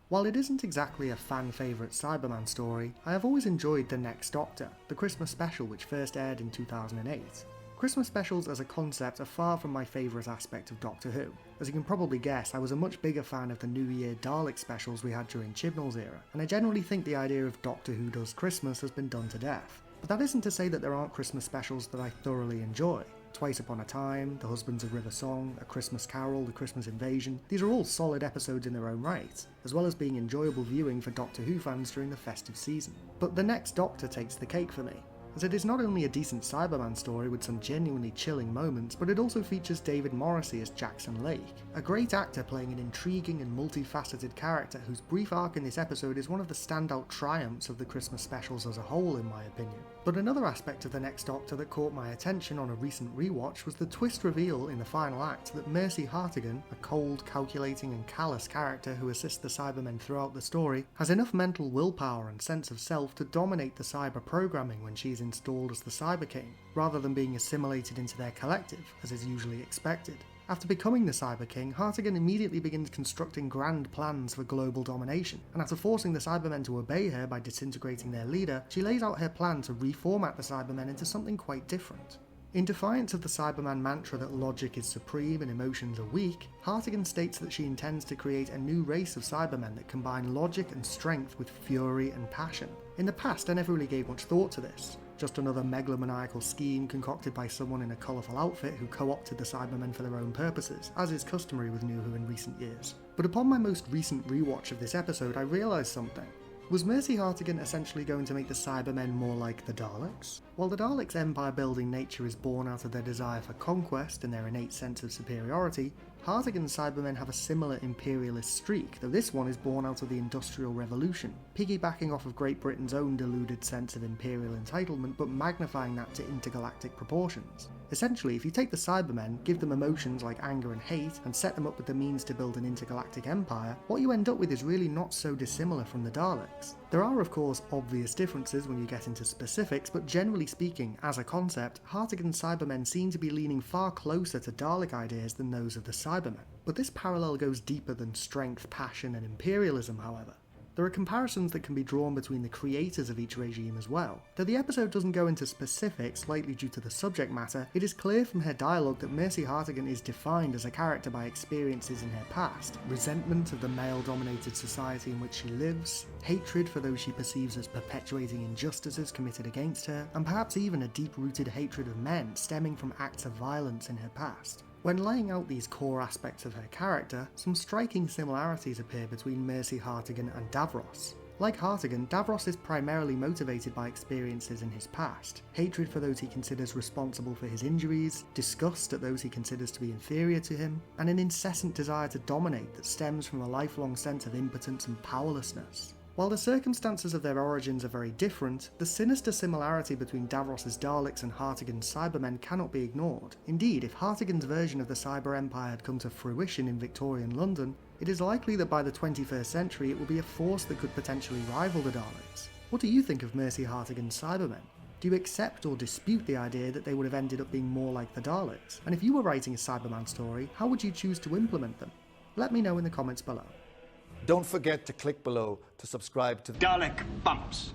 While it isn't exactly a fan favourite Cyberman story, I have always enjoyed The Next Doctor, the Christmas special which first aired in 2008. Christmas specials as a concept are far from my favourite aspect of Doctor Who. As you can probably guess, I was a much bigger fan of the New Year Dalek specials we had during Chibnall's era, and I generally think the idea of Doctor Who does Christmas has been done to death. But that isn't to say that there aren't Christmas specials that I thoroughly enjoy. Twice Upon a Time, The Husbands of River Song, A Christmas Carol, The Christmas Invasion, these are all solid episodes in their own right, as well as being enjoyable viewing for Doctor Who fans during the festive season. But The Next Doctor takes the cake for me, as it is not only a decent Cyberman story with some genuinely chilling moments, but it also features David Morrissey as Jackson Lake, a great actor playing an intriguing and multifaceted character whose brief arc in this episode is one of the standout triumphs of the Christmas specials as a whole in my opinion. But another aspect of The Next Doctor that caught my attention on a recent rewatch was the twist reveal in the final act that Mercy Hartigan, a cold, calculating and callous character who assists the Cybermen throughout the story, has enough mental willpower and sense of self to dominate the cyber programming when she is installed as the Cyber King, rather than being assimilated into their collective, as is usually expected. After becoming the Cyber King, Hartigan immediately begins constructing grand plans for global domination, and after forcing the Cybermen to obey her by disintegrating their leader, she lays out her plan to reformat the Cybermen into something quite different. In defiance of the Cyberman mantra that logic is supreme and emotions are weak, Hartigan states that she intends to create a new race of Cybermen that combine logic and strength with fury and passion. In the past, I never really gave much thought to this. Just another megalomaniacal scheme concocted by someone in a colourful outfit who co-opted the Cybermen for their own purposes, as is customary with New Who in recent years. But upon my most recent rewatch of this episode, I realised something. Was Mercy Hartigan essentially going to make the Cybermen more like the Daleks? While the Daleks' empire-building nature is born out of their desire for conquest and their innate sense of superiority, Hartigan's Cybermen have a similar imperialist streak, though this one is born out of the Industrial Revolution, piggybacking off of Great Britain's own deluded sense of imperial entitlement but magnifying that to intergalactic proportions. Essentially, if you take the Cybermen, give them emotions like anger and hate, and set them up with the means to build an intergalactic empire, what you end up with is really not so dissimilar from the Daleks. There are of course obvious differences when you get into specifics, but generally speaking, as a concept, Hartigan's Cybermen seem to be leaning far closer to Dalek ideas than those of the Cybermen. But this parallel goes deeper than strength, passion and imperialism, however. There are comparisons that can be drawn between the creators of each regime as well. Though the episode doesn't go into specifics, likely due to the subject matter, it is clear from her dialogue that Mercy Hartigan is defined as a character by experiences in her past, resentment of the male-dominated society in which she lives, hatred for those she perceives as perpetuating injustices committed against her, and perhaps even a deep-rooted hatred of men stemming from acts of violence in her past. When laying out these core aspects of her character, some striking similarities appear between Mercy Hartigan and Davros. Like Hartigan, Davros is primarily motivated by experiences in his past, hatred for those he considers responsible for his injuries, disgust at those he considers to be inferior to him, and an incessant desire to dominate that stems from a lifelong sense of impotence and powerlessness. While the circumstances of their origins are very different, the sinister similarity between Davros's Daleks and Hartigan's Cybermen cannot be ignored. Indeed, if Hartigan's version of the Cyber Empire had come to fruition in Victorian London, it is likely that by the 21st century it will be a force that could potentially rival the Daleks. What do you think of Mercy Hartigan's Cybermen? Do you accept or dispute the idea that they would have ended up being more like the Daleks? And if you were writing a Cyberman story, how would you choose to implement them? Let me know in the comments below. Don't forget to click below to subscribe to Dalek Bumps.